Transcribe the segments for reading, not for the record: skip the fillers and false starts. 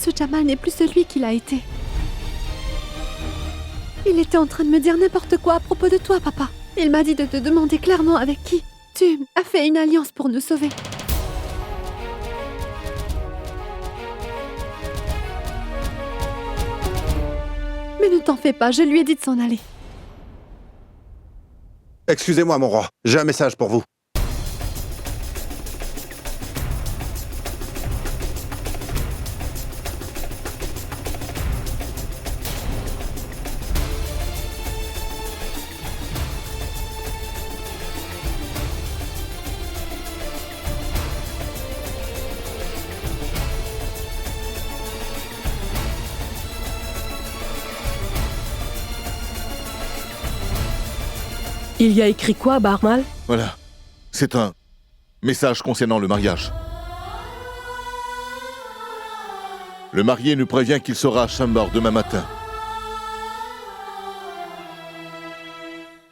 Ce Jamal n'est plus celui qu'il a été. Il était en train de me dire n'importe quoi à propos de toi, papa. Il m'a dit de te demander clairement avec qui tu as fait une alliance pour nous sauver. Mais ne t'en fais pas, je lui ai dit de s'en aller. Excusez-moi, mon roi. J'ai un message pour vous. Il y a écrit quoi, Barmal? Voilà. C'est un message concernant le mariage. Le marié nous prévient qu'il sera à Shambar demain matin.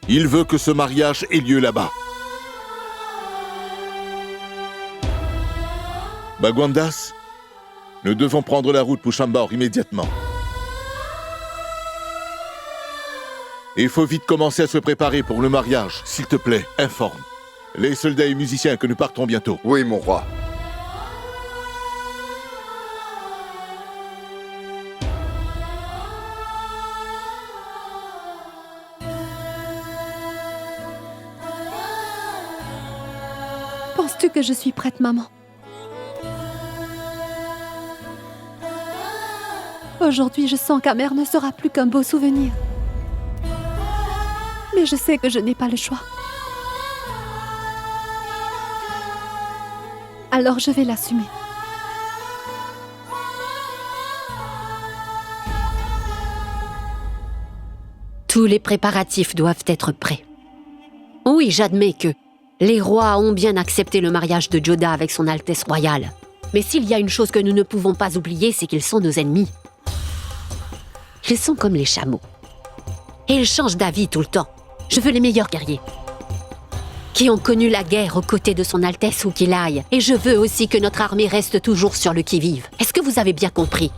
Il veut que ce mariage ait lieu là-bas. Bagwandas, nous devons prendre la route pour Shambar immédiatement. Il faut vite commencer à se préparer pour le mariage. S'il te plaît, informe les soldats et musiciens que nous partons bientôt. Oui, mon roi. Penses-tu que je suis prête, maman? Aujourd'hui, je sens qu'Amer ne sera plus qu'un beau souvenir. Mais je sais que je n'ai pas le choix. Alors je vais l'assumer. Tous les préparatifs doivent être prêts. Oui, j'admets que les rois ont bien accepté le mariage de Joda avec son Altesse royale. Mais s'il y a une chose que nous ne pouvons pas oublier, c'est qu'ils sont nos ennemis. Ils sont comme les chameaux. Et ils changent d'avis tout le temps. Je veux les meilleurs guerriers, qui ont connu la guerre aux côtés de son Altesse où qu'il aille. Et je veux aussi que notre armée reste toujours sur le qui-vive. Est-ce que vous avez bien compris?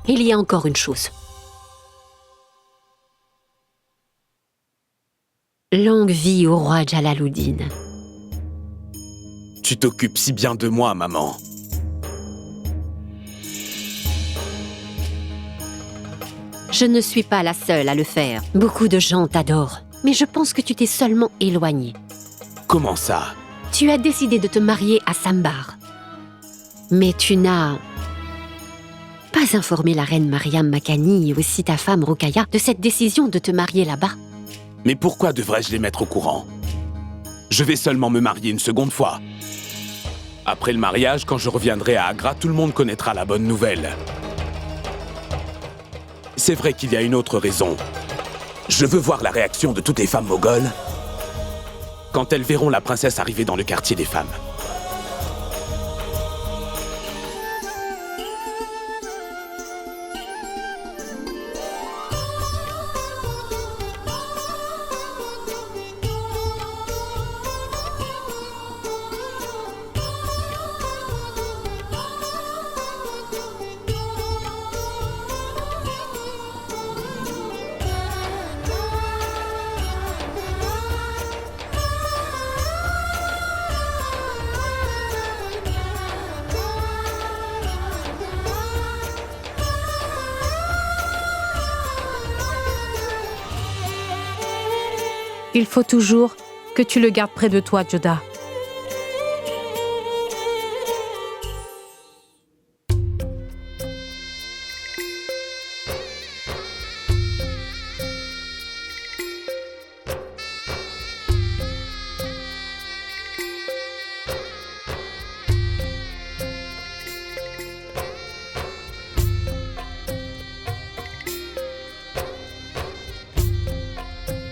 Il y a encore une chose. Longue vie au roi Jalaluddin. Tu t'occupes si bien de moi, maman. Je ne suis pas la seule à le faire. Beaucoup de gens t'adorent. Mais je pense que tu t'es seulement éloignée. Comment ça? Tu as décidé de te marier à Sambar. Mais tu n'as pas informé la reine Mariam Makani et aussi ta femme Rukaya de cette décision de te marier là-bas. Mais pourquoi devrais-je les mettre au courant? Je vais seulement me marier une seconde fois. Après le mariage, quand je reviendrai à Agra, tout le monde connaîtra la bonne nouvelle. C'est vrai qu'il y a une autre raison. Je veux voir la réaction de toutes les femmes mogholes quand elles verront la princesse arriver dans le quartier des femmes. Il faut toujours que tu le gardes près de toi, Joda.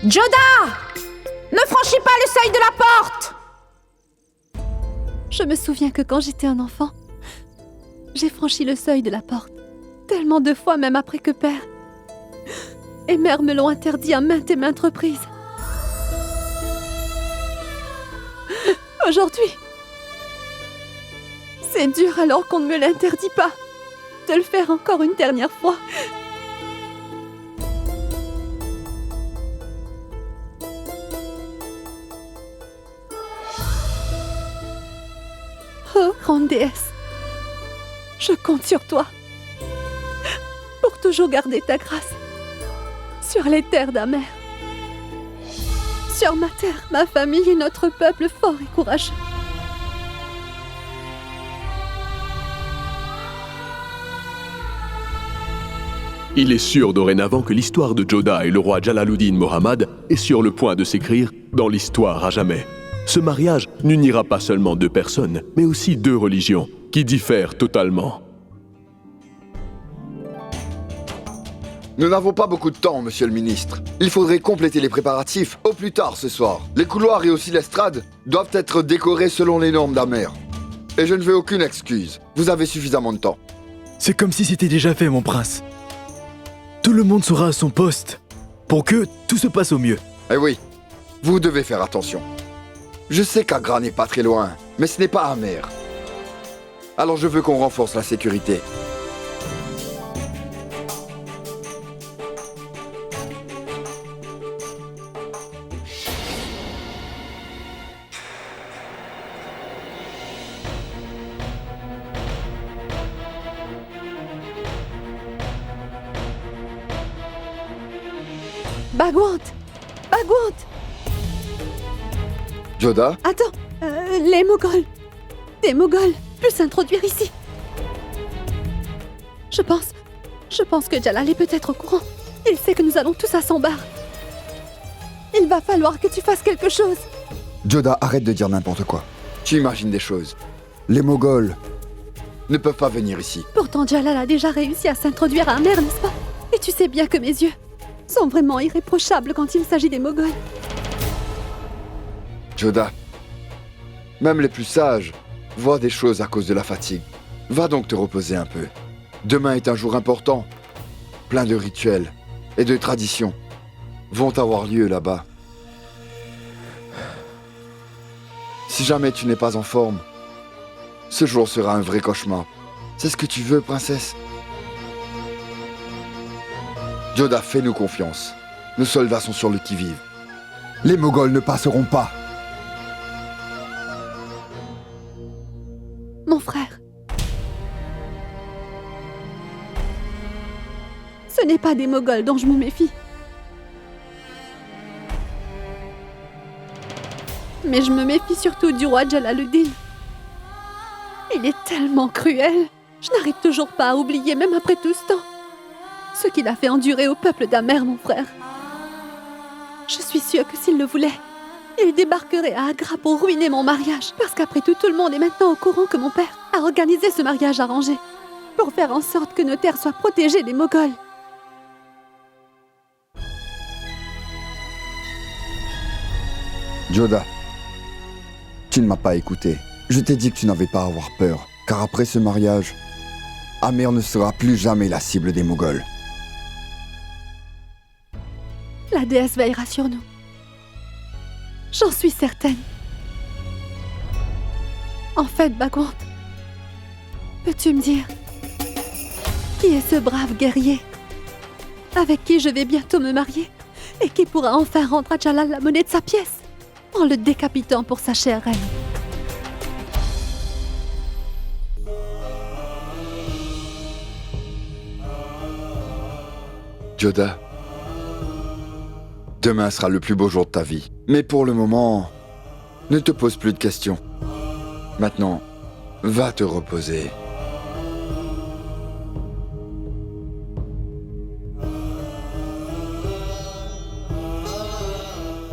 Joda! Ne franchis pas le seuil de la porte! Je me souviens que quand j'étais un enfant, j'ai franchi le seuil de la porte. Tellement de fois, même après que père et mère me l'ont interdit à maintes et maintes reprises. Aujourd'hui, c'est dur alors qu'on ne me l'interdit pas. te le faire encore une dernière fois. Oh, grande déesse, je compte sur toi pour toujours garder ta grâce sur les terres d'Amer, sur ma terre, ma famille et notre peuple fort et courageux. Il est sûr dorénavant que l'histoire de Joda et le roi Jalaluddin Mohammad est sur le point de s'écrire dans l'histoire à jamais. Ce mariage n'unira pas seulement deux personnes, mais aussi deux religions qui diffèrent totalement. Nous n'avons pas beaucoup de temps, monsieur le ministre. Il faudrait compléter les préparatifs au plus tard ce soir. Les couloirs et aussi l'estrade doivent être décorés selon les normes d'Amer. Et je ne veux aucune excuse. Vous avez suffisamment de temps. C'est comme si c'était déjà fait, mon prince. Tout le monde sera à son poste pour que tout se passe au mieux. Eh oui, vous devez faire attention. Je sais qu'Agra n'est pas très loin, mais ce n'est pas Amer. Alors je veux qu'on renforce la sécurité. Bagwant! Bagwant! Joda? Attends, les Moghols! Des Moghols peut s'introduire ici. Je pense que Jalal est peut-être au courant. Il sait que nous allons tous à Sambar. Il va falloir que tu fasses quelque chose. Joda, arrête de dire n'importe quoi. Tu imagines des choses. Les Moghols ne peuvent pas venir ici. Pourtant, Jalal a déjà réussi à s'introduire à Amer, n'est-ce pas? Et tu sais bien que mes yeux sont vraiment irréprochables quand il s'agit des Moghols. Joda, même les plus sages voient des choses à cause de la fatigue. Va donc te reposer un peu. Demain est un jour important. Plein de rituels et de traditions vont avoir lieu là-bas. Si jamais tu n'es pas en forme, ce jour sera un vrai cauchemar. C'est ce que tu veux, princesse? Joda, fais-nous confiance. Nos soldats sont sur le qui-vive. Les Moghols ne passeront pas. Mon frère. Ce n'est pas des Moghols dont je me méfie. Mais je me méfie surtout du roi Jalaluddin. Il est tellement cruel. Je n'arrive toujours pas à oublier, même après tout ce temps, ce qu'il a fait endurer au peuple d'Amer, mon frère. Je suis sûre que s'il le voulait, il débarquerait à Agra pour ruiner mon mariage. Parce qu'après tout, tout le monde est maintenant au courant que mon père a organisé ce mariage arrangé pour faire en sorte que nos terres soient protégées des Moghols. Joda, tu ne m'as pas écouté. Je t'ai dit que tu n'avais pas à avoir peur, car après ce mariage, Amer ne sera plus jamais la cible des Moghols. La déesse veillera sur nous. J'en suis certaine. En fait, Bagwant, peux-tu me dire qui est ce brave guerrier avec qui je vais bientôt me marier et qui pourra enfin rendre à Jalal la monnaie de sa pièce en le décapitant pour sa chère reine? Joda, demain sera le plus beau jour de ta vie. Mais pour le moment, ne te pose plus de questions. Maintenant, va te reposer.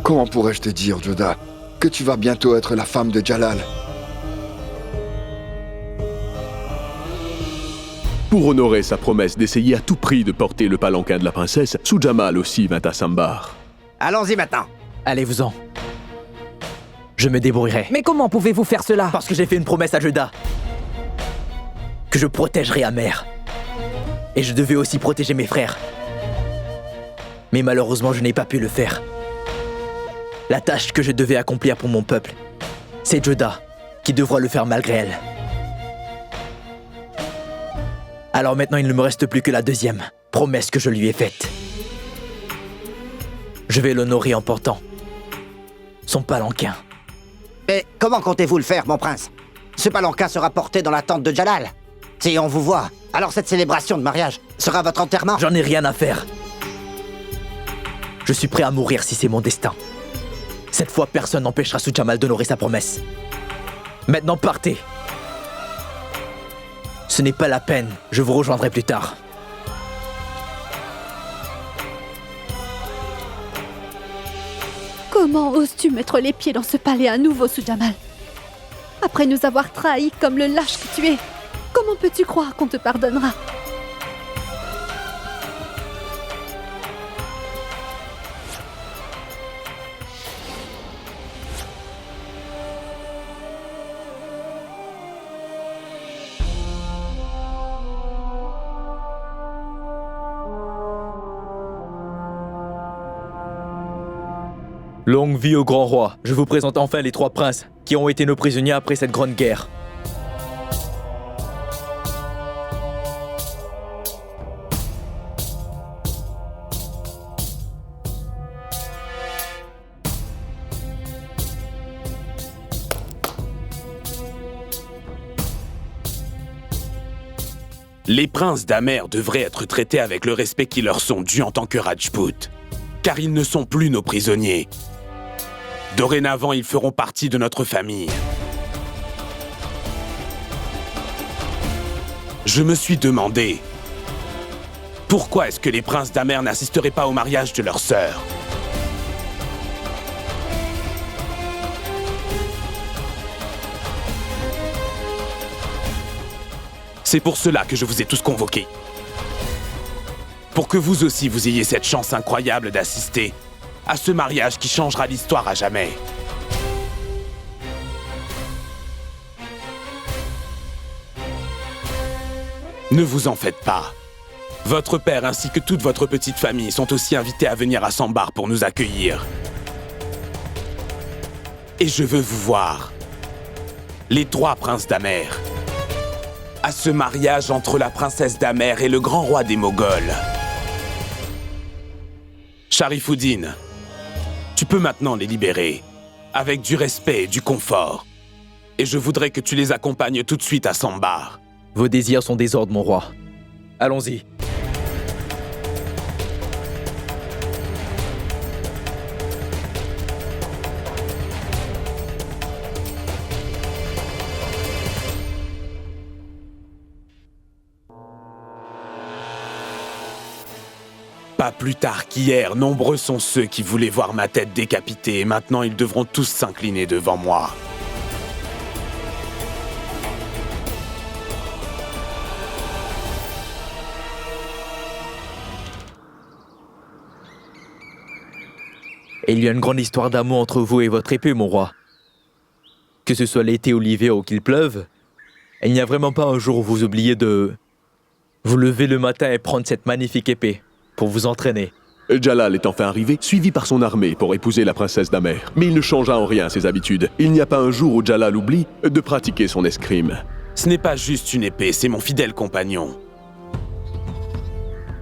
Comment pourrais-je te dire, Joda, que tu vas bientôt être la femme de Jalal? Pour honorer sa promesse d'essayer à tout prix de porter le palanquin de la princesse, Sujamal aussi vint à Sambar. Allons-y maintenant. Allez-vous-en. Je me débrouillerai. Mais comment pouvez-vous faire cela? Parce que j'ai fait une promesse à Joda. Que je protégerai Amer. Et je devais aussi protéger mes frères. Mais malheureusement, je n'ai pas pu le faire. La tâche que je devais accomplir pour mon peuple, c'est Joda qui devra le faire malgré elle. Alors maintenant, il ne me reste plus que la deuxième promesse que je lui ai faite. Je vais l'honorer en portant son palanquin. Mais comment comptez-vous le faire, mon prince? Ce palanquin sera porté dans la tente de Jalal. Si on vous voit, alors cette célébration de mariage sera votre enterrement? J'en ai rien à faire. Je suis prêt à mourir si c'est mon destin. Cette fois, personne n'empêchera Sou-Jamal d'honorer sa promesse. Maintenant, partez. Ce n'est pas la peine, je vous rejoindrai plus tard. Comment oses-tu mettre les pieds dans ce palais à nouveau, Sou-Jamal? Après nous avoir trahis comme le lâche que tu es, comment peux-tu croire qu'on te pardonnera? Longue vie au grand roi. Je vous présente enfin les 3 princes qui ont été nos prisonniers après cette grande guerre. Les princes d'Amer devraient être traités avec le respect qui leur sont dus en tant que Rajput, car ils ne sont plus nos prisonniers. Dorénavant, ils feront partie de notre famille. Je me suis demandé, pourquoi est-ce que les princes d'Amer n'assisteraient pas au mariage de leur sœur? C'est pour cela que je vous ai tous convoqués. Pour que vous aussi vous ayez cette chance incroyable d'assister à ce mariage qui changera l'histoire à jamais. Ne vous en faites pas. Votre père ainsi que toute votre petite famille sont aussi invités à venir à Sambar pour nous accueillir. Et je veux vous voir, les 3 princes d'Amer, à ce mariage entre la princesse d'Amer et le grand roi des Moghols. Sharifuddin, tu peux maintenant les libérer, avec du respect et du confort. Et je voudrais que tu les accompagnes tout de suite à Sambar. Vos désirs sont des ordres, mon roi. Allons-y. Pas plus tard qu'hier, nombreux sont ceux qui voulaient voir ma tête décapitée et maintenant ils devront tous s'incliner devant moi. Et il y a une grande histoire d'amour entre vous et votre épée, mon roi. Que ce soit l'été ou l'hiver ou qu'il pleuve, il n'y a vraiment pas un jour où vous oubliez de vous lever le matin et prendre cette magnifique épée pour vous entraîner. Jalal est enfin arrivé, suivi par son armée pour épouser la princesse d'Amer. Mais il ne changea en rien ses habitudes. Il n'y a pas un jour où Jalal oublie de pratiquer son escrime. Ce n'est pas juste une épée, c'est mon fidèle compagnon.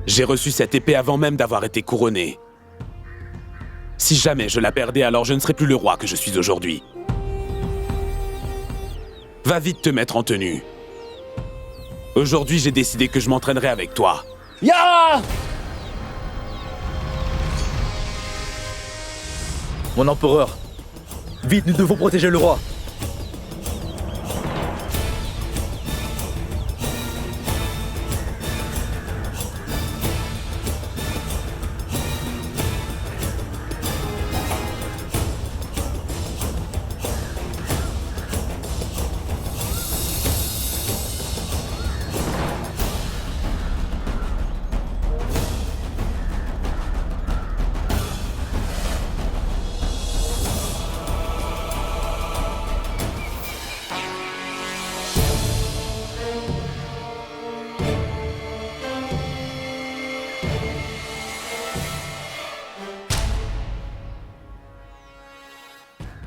J'ai reçu cette épée avant même d'avoir été couronné. Si jamais je la perdais, alors je ne serais plus le roi que je suis aujourd'hui. Va vite te mettre en tenue. Aujourd'hui, j'ai décidé que je m'entraînerai avec toi. Ya! Mon empereur, vite, nous devons protéger le roi.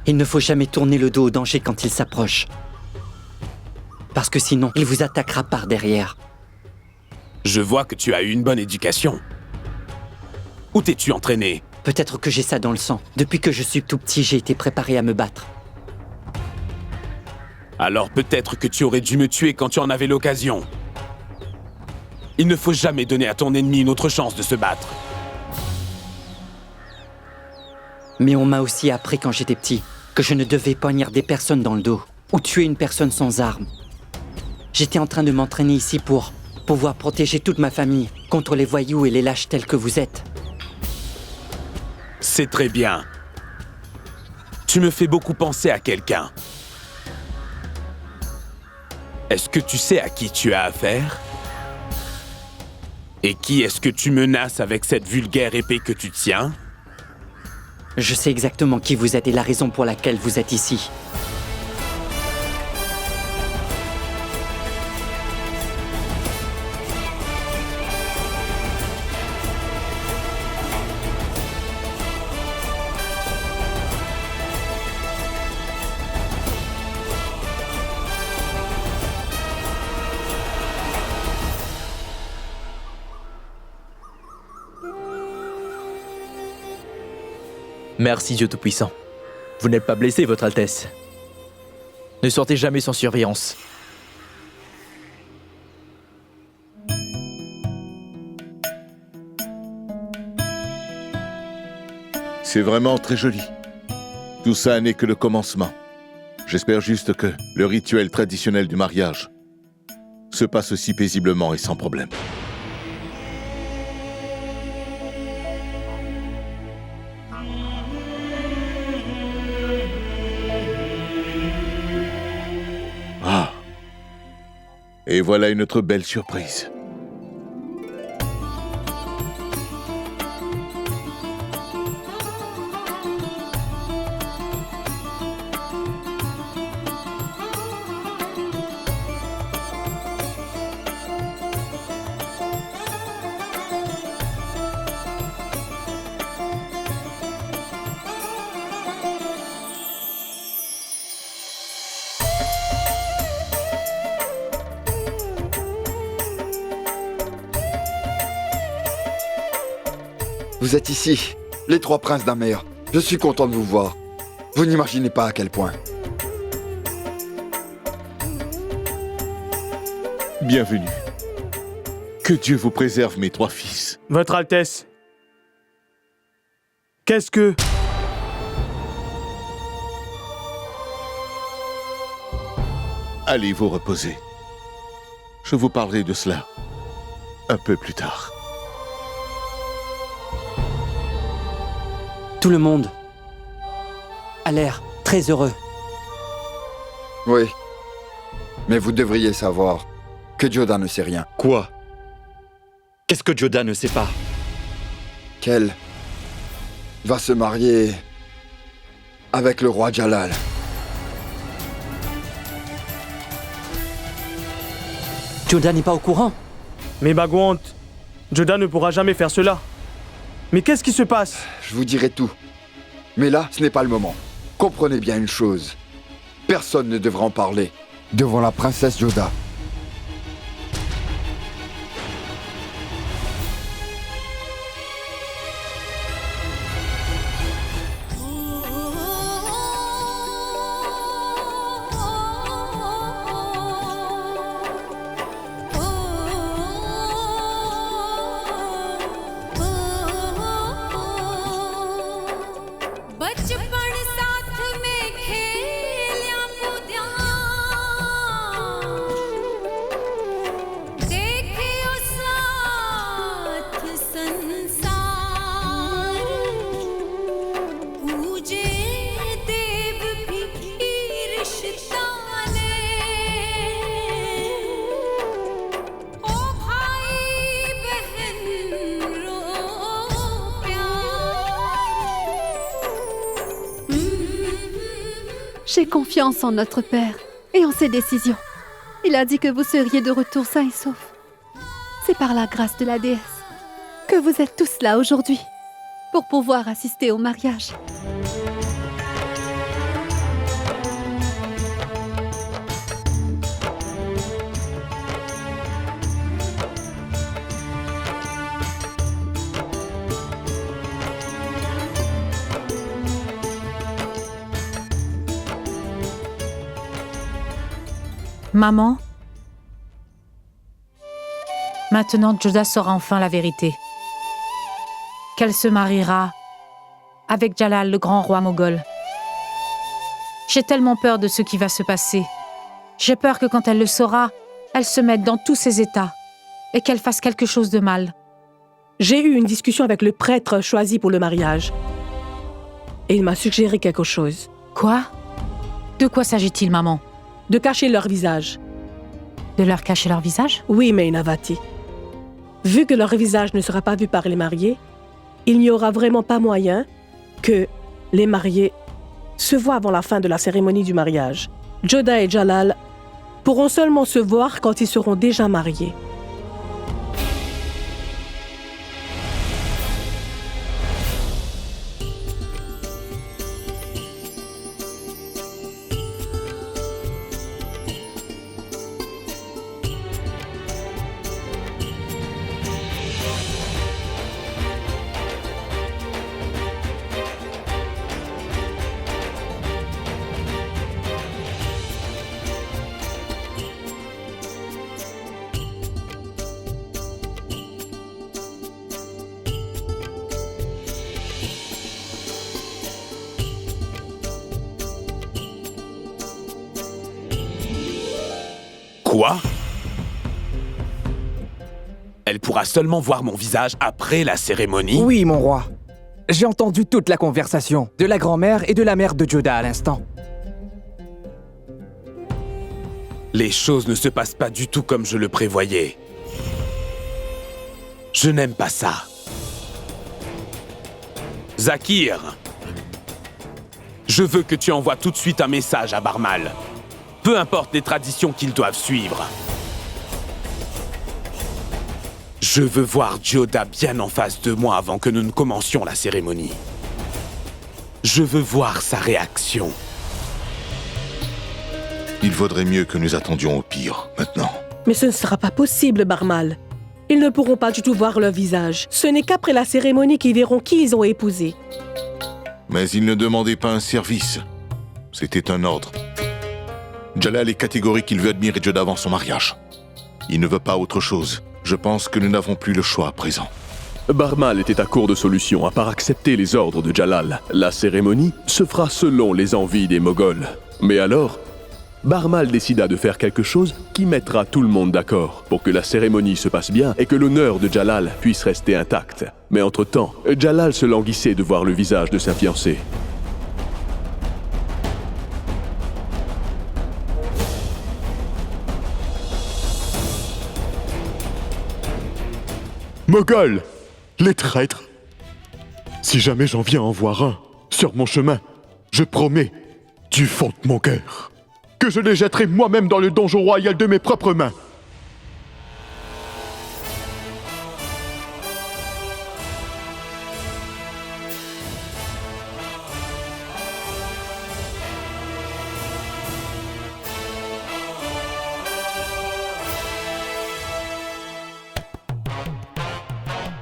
Il ne faut jamais tourner le dos au danger quand il s'approche. Parce que sinon, il vous attaquera par derrière. Je vois que tu as eu une bonne éducation. Où t'es-tu entraîné? Peut-être que j'ai ça dans le sang. Depuis que je suis tout petit, j'ai été préparé à me battre. Alors peut-être que tu aurais dû me tuer quand tu en avais l'occasion. Il ne faut jamais donner à ton ennemi une autre chance de se battre. Mais on m'a aussi appris quand j'étais petit que je ne devais poignarder personne dans le dos ou tuer une personne sans arme. J'étais en train de m'entraîner ici pour pouvoir protéger toute ma famille contre les voyous et les lâches tels que vous êtes. C'est très bien. Tu me fais beaucoup penser à quelqu'un. Est-ce que tu sais à qui tu as affaire? Et qui est-ce que tu menaces avec cette vulgaire épée que tu tiens? Je sais exactement qui vous êtes et la raison pour laquelle vous êtes ici. Merci Dieu Tout-Puissant. Vous n'êtes pas blessé, Votre Altesse. Ne sortez jamais sans surveillance. C'est vraiment très joli. Tout ça n'est que le commencement. J'espère juste que le rituel traditionnel du mariage se passe aussi paisiblement et sans problème. Ah. Et voilà une autre belle surprise. Vous êtes ici, les trois princes d'Amer. Je suis content de vous voir. Vous n'imaginez pas à quel point. Bienvenue. Que Dieu vous préserve, mes trois fils. Votre Altesse. Qu'est-ce que... Allez vous reposer. Je vous parlerai de cela un peu plus tard. Tout le monde a l'air très heureux. Oui. Mais vous devriez savoir que Joda ne sait rien. Quoi? Qu'est-ce que Joda ne sait pas? Qu'elle va se marier avec le roi Jalal. Joda n'est pas au courant. Mais Bagwant, Joda ne pourra jamais faire cela. Mais qu'est-ce qui se passe? Je vous dirai tout. Mais là, ce n'est pas le moment. Comprenez bien une chose. Personne ne devra en parler devant la princesse Joda. J'ai confiance en notre Père et en ses décisions. Il a dit que vous seriez de retour sains et saufs. C'est par la grâce de la déesse que vous êtes tous là aujourd'hui pour pouvoir assister au mariage. Maman, maintenant Joda saura enfin la vérité. Qu'elle se mariera avec Jalal, le grand roi moghol. J'ai tellement peur de ce qui va se passer. J'ai peur que quand elle le saura, elle se mette dans tous ses états et qu'elle fasse quelque chose de mal. J'ai eu une discussion avec le prêtre choisi pour le mariage. Et il m'a suggéré quelque chose. Quoi? De quoi s'agit-il, maman? De cacher leur visage. De leur cacher leur visage? Oui, Mainavati. Vu que leur visage ne sera pas vu par les mariés, il n'y aura vraiment pas moyen que les mariés se voient avant la fin de la cérémonie du mariage. Joda et Jalal pourront seulement se voir quand ils seront déjà mariés. Quoi? Elle pourra seulement voir mon visage après la cérémonie? Oui, mon roi. J'ai entendu toute la conversation de la grand-mère et de la mère de Joda à l'instant. Les choses ne se passent pas du tout comme je le prévoyais. Je n'aime pas ça. Zakir, je veux que tu envoies tout de suite un message à Barmal. Peu importe les traditions qu'ils doivent suivre. Je veux voir Joda bien en face de moi avant que nous ne commencions la cérémonie. Je veux voir sa réaction. Il vaudrait mieux que nous attendions au pire, maintenant. Mais ce ne sera pas possible, Barmal. Ils ne pourront pas du tout voir leur visage. Ce n'est qu'après la cérémonie qu'ils verront qui ils ont épousé. Mais ils ne demandaient pas un service. C'était un ordre. Jalal est catégorique qu'il veut admirer Joda avant son mariage. Il ne veut pas autre chose. Je pense que nous n'avons plus le choix à présent. Barmal était à court de solutions à part accepter les ordres de Jalal. La cérémonie se fera selon les envies des Moghols. Mais alors, Barmal décida de faire quelque chose qui mettra tout le monde d'accord pour que la cérémonie se passe bien et que l'honneur de Jalal puisse rester intact. Mais entre-temps, Jalal se languissait de voir le visage de sa fiancée. Moghols, les traîtres. Si jamais j'en viens en voir un sur mon chemin, je promets, du fond de mon cœur, que je les jetterai moi-même dans le donjon royal de mes propres mains.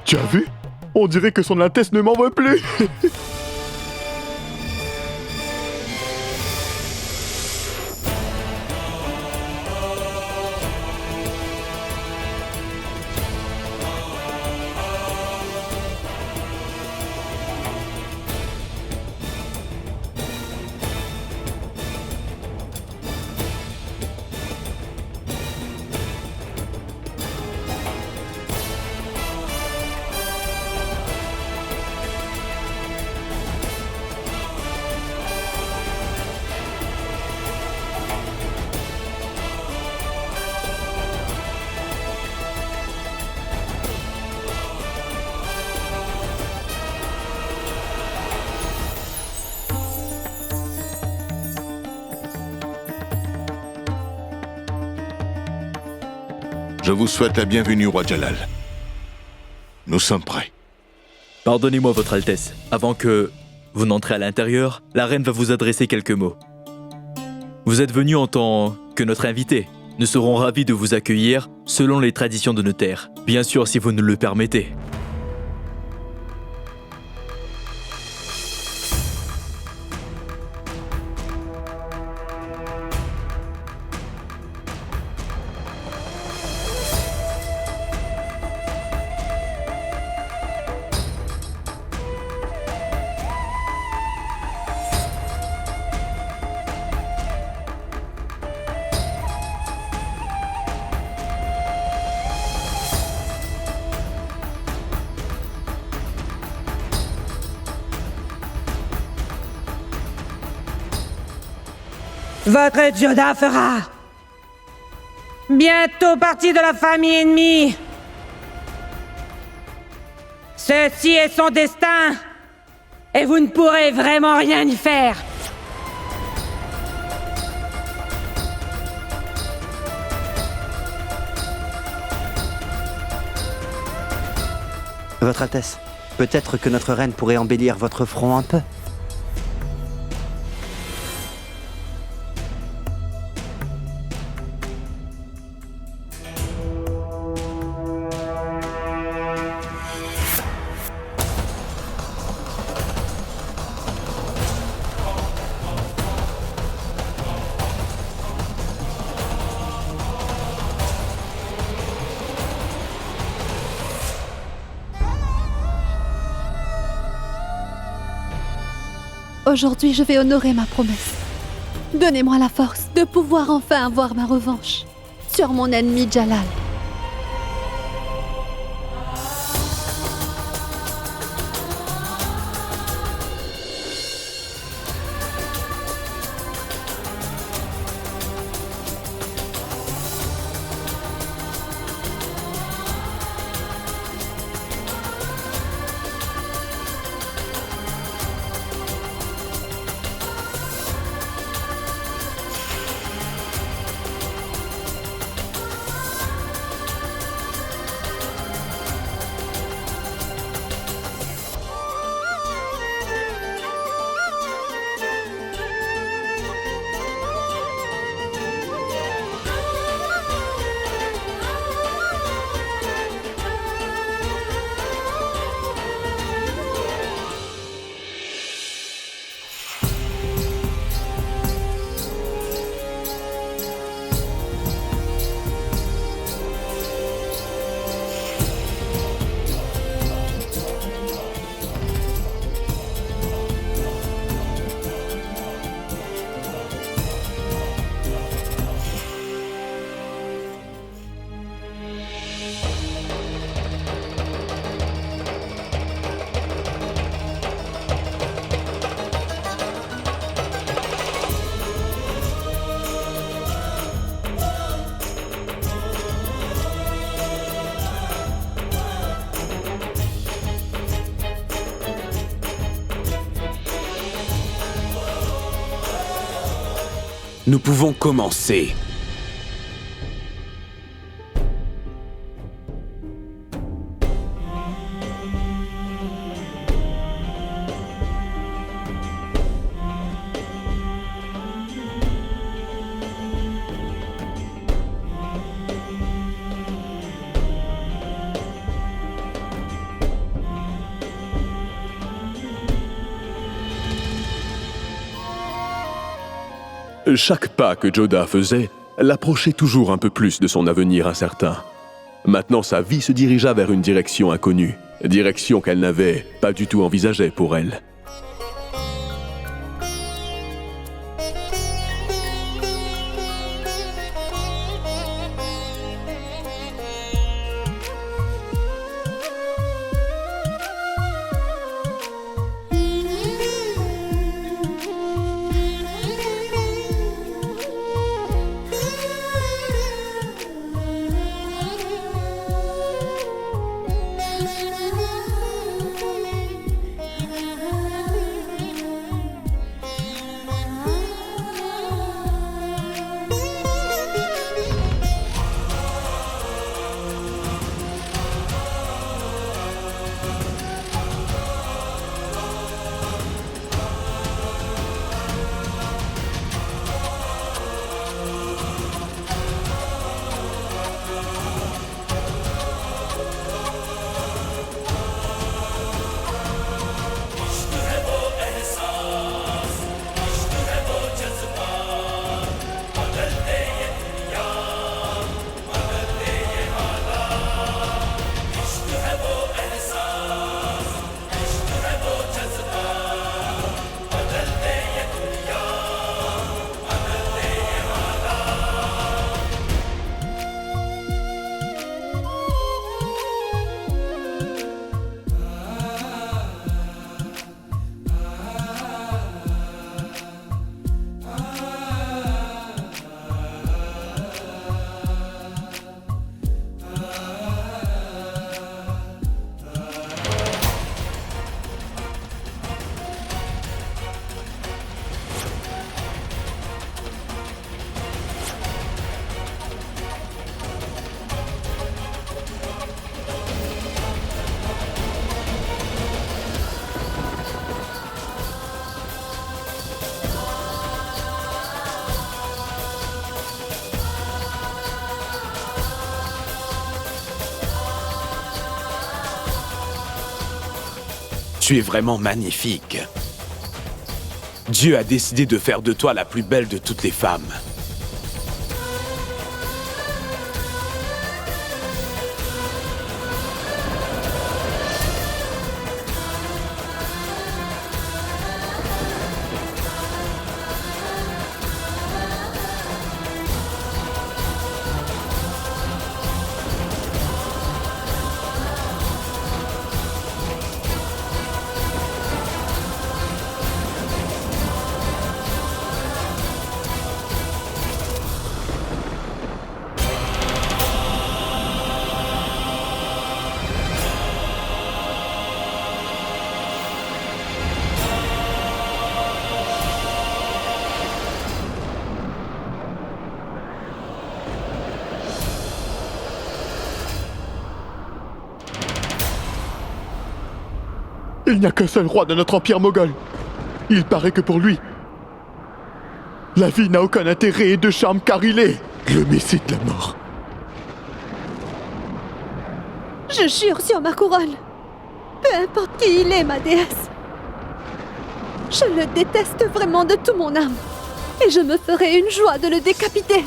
Tu as vu? On dirait que son Altesse ne m'en veut plus. Je vous souhaite la bienvenue, roi Jalal. Nous sommes prêts. Pardonnez-moi, Votre Altesse. Avant que vous n'entrez à l'intérieur, la reine va vous adresser quelques mots. Vous êtes venu en tant que notre invité. Nous serons ravis de vous accueillir selon les traditions de nos terres. Bien sûr, si vous nous le permettez. Votre Joda fera bientôt partie de la famille ennemie. Ceci est son destin, et vous ne pourrez vraiment rien y faire. Votre Altesse, peut-être que notre reine pourrait embellir votre front un peu. Aujourd'hui, je vais honorer ma promesse. Donnez-moi la force de pouvoir enfin avoir ma revanche sur mon ennemi Jalal. Nous pouvons commencer. Chaque pas que Joda faisait l'approchait toujours un peu plus de son avenir incertain. Maintenant, sa vie se dirigea vers une direction inconnue, direction qu'elle n'avait pas du tout envisagée pour elle. Tu es vraiment magnifique. Dieu a décidé de faire de toi la plus belle de toutes les femmes. Il n'y a qu'un seul roi de notre empire moghol. Il paraît que pour lui, la vie n'a aucun intérêt et de charme car il est le messie de la mort. Je jure sur ma couronne, peu importe qui il est, ma déesse, je le déteste vraiment de tout mon âme, et je me ferai une joie de le décapiter.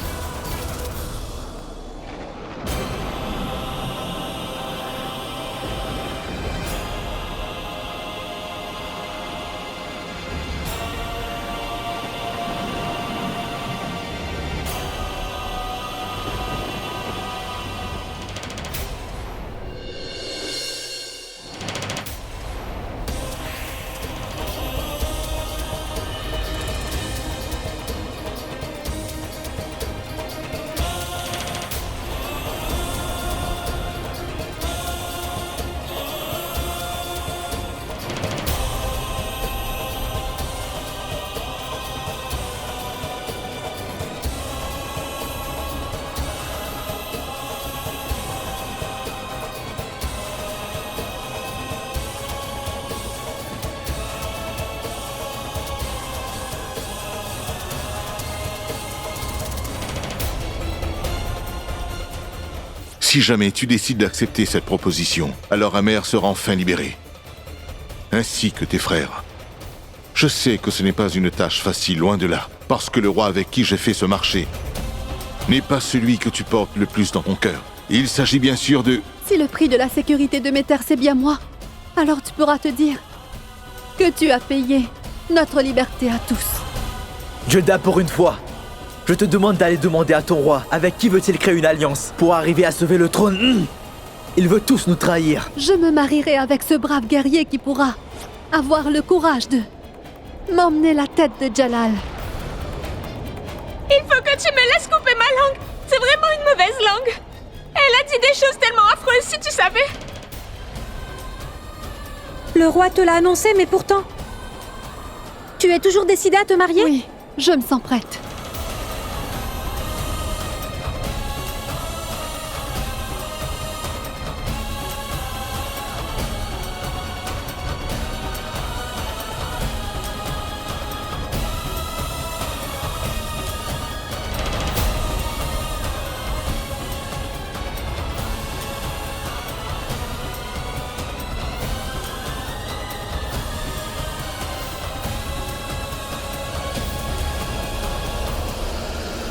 Si jamais tu décides d'accepter cette proposition, alors Amer sera enfin libéré. Ainsi que tes frères. Je sais que ce n'est pas une tâche facile, loin de là, parce que le roi avec qui j'ai fait ce marché n'est pas celui que tu portes le plus dans ton cœur. Il s'agit bien sûr de... Si le prix de la sécurité de mes terres, c'est bien moi, alors tu pourras te dire que tu as payé notre liberté à tous. Joda, pour une fois, je te demande d'aller demander à ton roi avec qui veut-il créer une alliance pour arriver à sauver le trône. Il veut tous nous trahir. Je me marierai avec ce brave guerrier qui pourra avoir le courage de m'emmener la tête de Jalal. Il faut que tu me laisses couper ma langue. C'est vraiment une mauvaise langue. Elle a dit des choses tellement affreuses, si tu savais. Le roi te l'a annoncé, mais pourtant... Tu es toujours décidée à te marier? Oui, je me sens prête.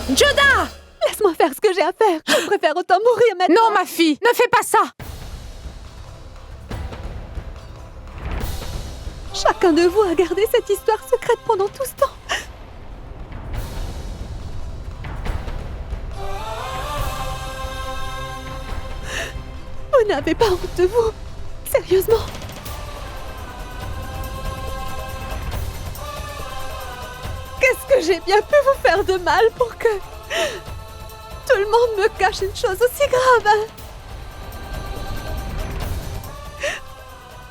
Joda! Laisse-moi faire ce que j'ai à faire. Je préfère autant mourir maintenant. Non, ma fille, ne fais pas ça! Chacun de vous a gardé cette histoire secrète pendant tout ce temps. Vous n'avez pas honte de vous? Sérieusement? Qu'est-ce que j'ai bien pu vous faire de mal pour que tout le monde me cache une chose aussi grave, hein?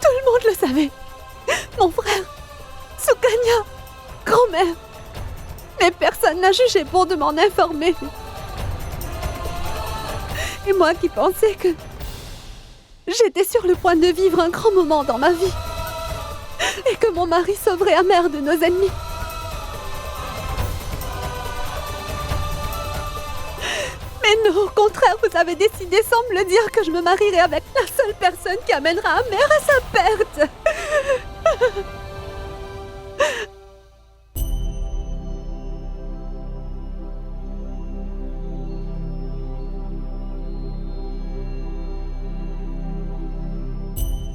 Tout le monde le savait. Mon frère, Sukanya, grand-mère. Mais personne n'a jugé bon de m'en informer. Et moi qui pensais que j'étais sur le point de vivre un grand moment dans ma vie. Et que mon mari sauverait Amer de nos ennemis. Mais non, au contraire, vous avez décidé sans me le dire que je me marierais avec la seule personne qui amènera Amer à sa perte.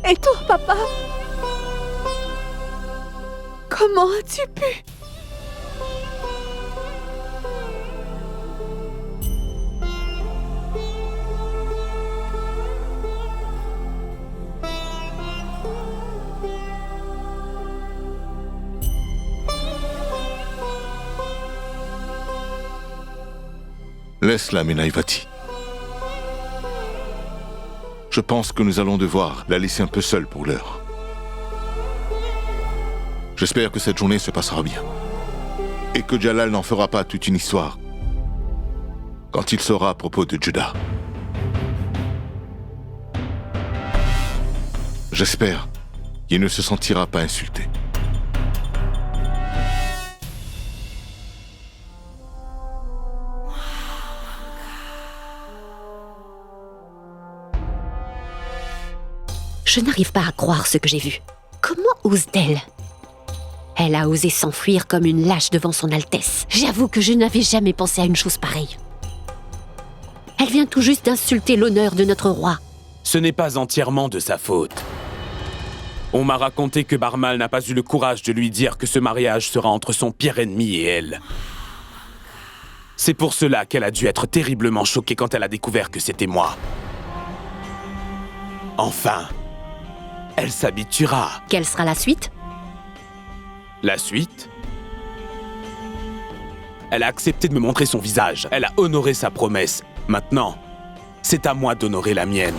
Et toi, papa? Comment as-tu pu? Laisse-la, Menaivati. Je pense que nous allons devoir la laisser un peu seule pour l'heure. J'espère que cette journée se passera bien. Et que Jalal n'en fera pas toute une histoire quand il saura à propos de Juda. J'espère qu'il ne se sentira pas insulté. Je n'arrive pas à croire ce que j'ai vu. Comment ose-t-elle? Elle a osé s'enfuir comme une lâche devant son Altesse. J'avoue que je n'avais jamais pensé à une chose pareille. Elle vient tout juste d'insulter l'honneur de notre roi. Ce n'est pas entièrement de sa faute. On m'a raconté que Barmal n'a pas eu le courage de lui dire que ce mariage sera entre son pire ennemi et elle. C'est pour cela qu'elle a dû être terriblement choquée quand elle a découvert que c'était moi. Enfin, elle s'habituera. Quelle sera la suite? La suite? Elle a accepté de me montrer son visage. Elle a honoré sa promesse. Maintenant, c'est à moi d'honorer la mienne.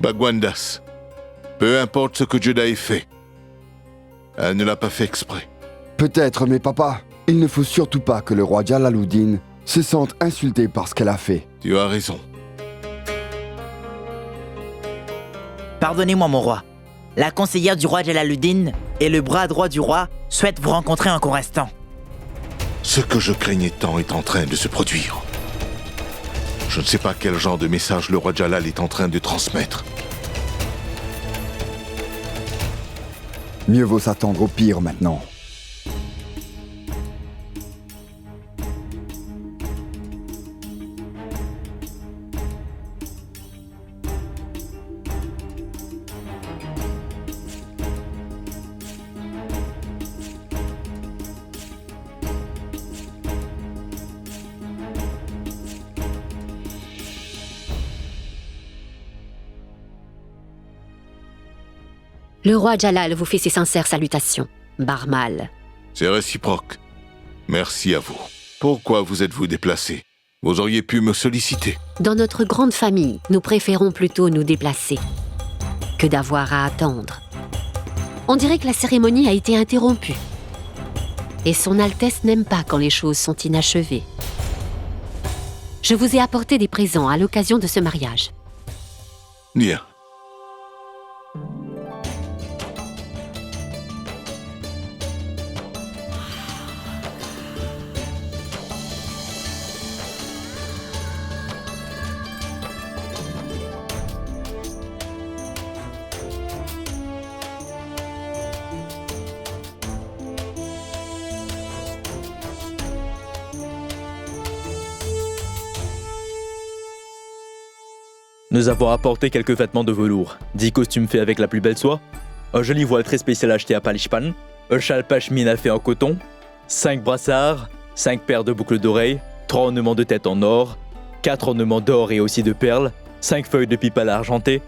Bagwandas, peu importe ce que Juda ait fait, elle ne l'a pas fait exprès. Peut-être, mais papa, il ne faut surtout pas que le roi Jalaluddin se sente insulté par ce qu'elle a fait. Tu as raison. Pardonnez-moi, mon roi. La conseillère du roi Jalaluddin et le bras droit du roi souhaitent vous rencontrer un court instant. Ce que je craignais tant est en train de se produire. Je ne sais pas quel genre de message le roi Jalal est en train de transmettre. Mieux vaut s'attendre au pire maintenant. Le roi Jalal vous fait ses sincères salutations. Barmal. C'est réciproque. Merci à vous. Pourquoi vous êtes-vous déplacé? Vous auriez pu me solliciter. Dans notre grande famille, nous préférons plutôt nous déplacer que d'avoir à attendre. On dirait que la cérémonie a été interrompue. Et son Altesse n'aime pas quand les choses sont inachevées. Je vous ai apporté des présents à l'occasion de ce mariage. Bien. Nous avons apporté quelques vêtements de velours, 10 costumes faits avec la plus belle soie, un joli voile très spécial acheté à Palishpan, un châle pashmina fait en coton, 5 brassards, 5 paires de boucles d'oreilles, 3 ornements de tête en or, 4 ornements d'or et aussi de perles, 5 feuilles de pipe à l'argenté,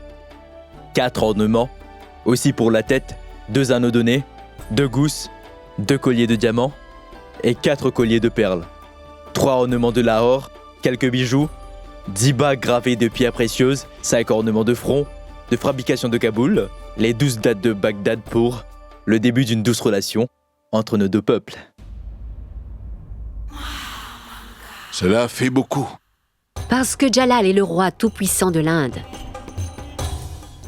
4 ornements, aussi pour la tête, 2 anneaux de nez, 2 gousses, 2 colliers de diamants et 4 colliers de perles, 3 ornements de Lahore, quelques bijoux, 10 bagues gravées de pierres précieuses, 5 ornements de front, de fabrication de Kaboul, les 12 dates de Bagdad pour le début d'une douce relation entre nos deux peuples. Cela fait beaucoup. Parce que Jalal est le roi tout-puissant de l'Inde.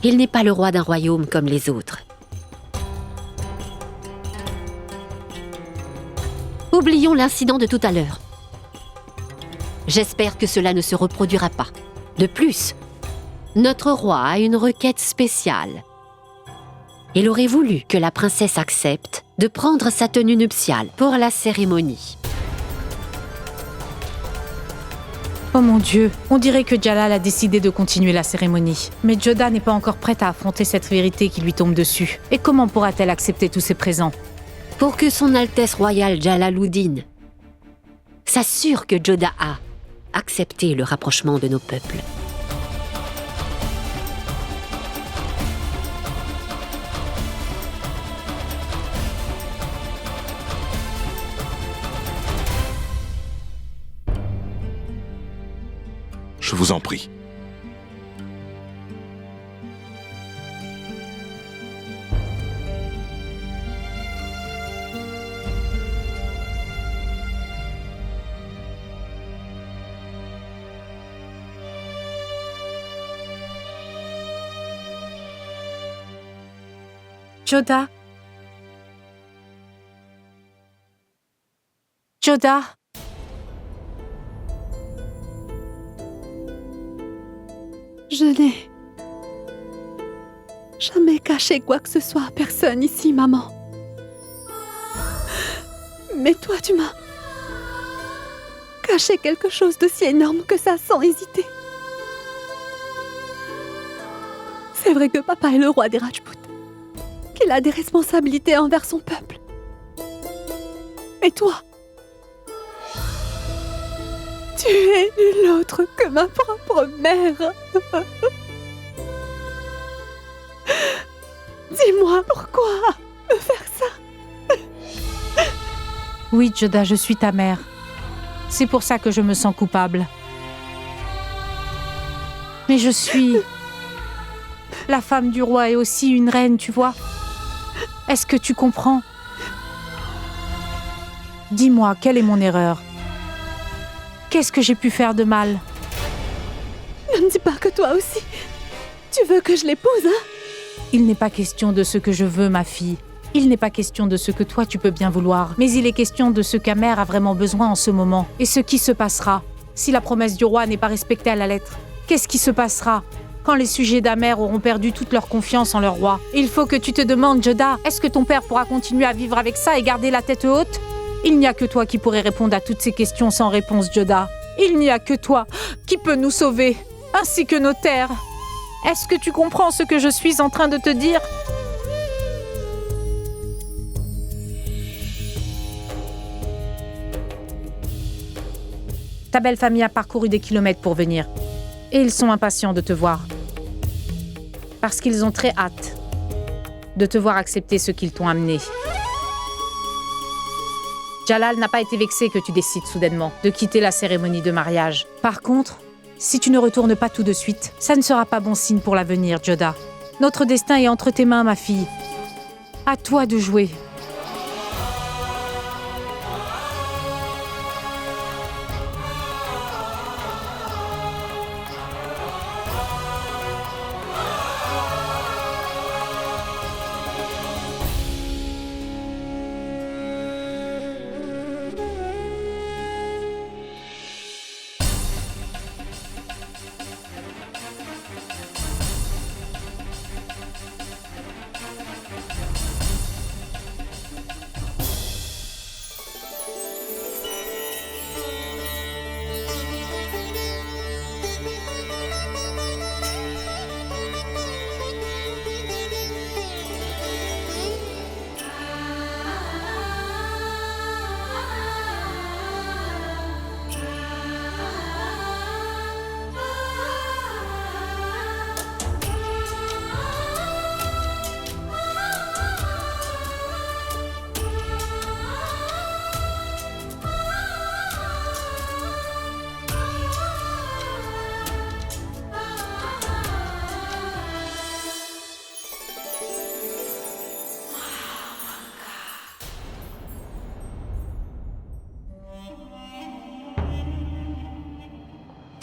Il n'est pas le roi d'un royaume comme les autres. Oublions l'incident de tout à l'heure. J'espère que cela ne se reproduira pas. De plus, notre roi a une requête spéciale. Il aurait voulu que la princesse accepte de prendre sa tenue nuptiale pour la cérémonie. Oh mon Dieu, on dirait que Jalal a décidé de continuer la cérémonie. Mais Joda n'est pas encore prête à affronter cette vérité qui lui tombe dessus. Et comment pourra-t-elle accepter tous ces présents? Pour que son Altesse royale Jalaluddin s'assure que Joda a accepté le rapprochement de nos peuples. Je vous en prie. Joda. Joda. Je n'ai jamais caché quoi que ce soit à personne ici, maman. Mais toi, tu m'as caché quelque chose d'aussi énorme que ça sans hésiter. C'est vrai que papa est le roi des Rajputs, qu'il a des responsabilités envers son peuple. Et toi, tu es nulle autre que ma propre mère. Dis-moi pourquoi me faire ça? Oui, Joda, je suis ta mère. C'est pour ça que je me sens coupable. Mais je suis la femme du roi et aussi une reine, tu vois. Est-ce que tu comprends? Dis-moi, quelle est mon erreur? Qu'est-ce que j'ai pu faire de mal? Ne me dis pas que toi aussi, tu veux que je l'épouse, hein? Il n'est pas question de ce que je veux, ma fille. Il n'est pas question de ce que toi tu peux bien vouloir. Mais il est question de ce qu'Amer a vraiment besoin en ce moment. Et ce qui se passera si la promesse du roi n'est pas respectée à la lettre. Qu'est-ce qui se passera quand les sujets d'Amer auront perdu toute leur confiance en leur roi? Il faut que tu te demandes, Joda, est-ce que ton père pourra continuer à vivre avec ça et garder la tête haute? Il n'y a que toi qui pourrais répondre à toutes ces questions sans réponse, Joda. Il n'y a que toi qui peux nous sauver, ainsi que nos terres. Est-ce que tu comprends ce que je suis en train de te dire? Ta belle famille a parcouru des kilomètres pour venir. Et ils sont impatients de te voir. Parce qu'ils ont très hâte de te voir accepter ce qu'ils t'ont amené. Jalal n'a pas été vexé que tu décides soudainement de quitter la cérémonie de mariage. Par contre, si tu ne retournes pas tout de suite, ça ne sera pas bon signe pour l'avenir, Joda. Notre destin est entre tes mains, ma fille. À toi de jouer.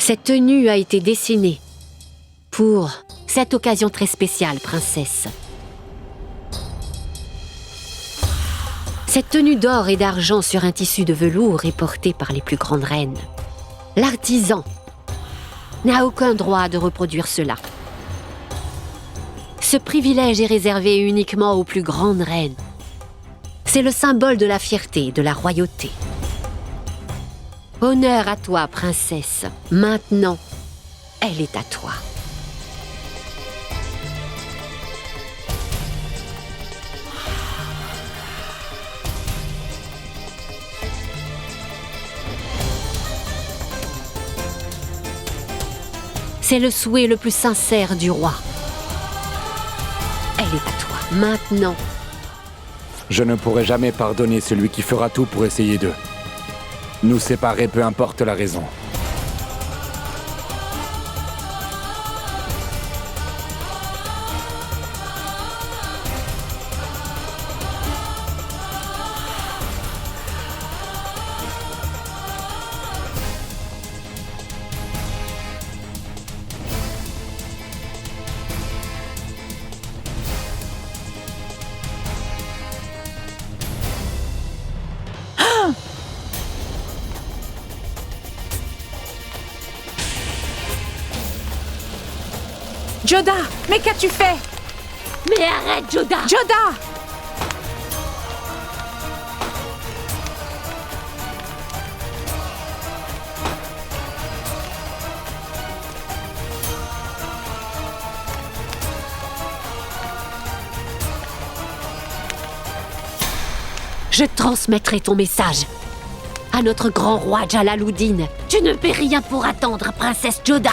Cette tenue a été dessinée pour cette occasion très spéciale, princesse. Cette tenue d'or et d'argent sur un tissu de velours est portée par les plus grandes reines. L'artisan n'a aucun droit de reproduire cela. Ce privilège est réservé uniquement aux plus grandes reines. C'est le symbole de la fierté et de la royauté. Honneur à toi, princesse. Maintenant, elle est à toi. C'est le souhait le plus sincère du roi. Elle est à toi. Maintenant. Je ne pourrai jamais pardonner celui qui fera tout pour essayer de nous séparer, peu importe la raison. Joda, mais qu'as-tu fait? Mais arrête, Joda! Joda! Je transmettrai ton message à notre grand roi Jalaluddin. Tu ne fais rien pour attendre, princesse Joda.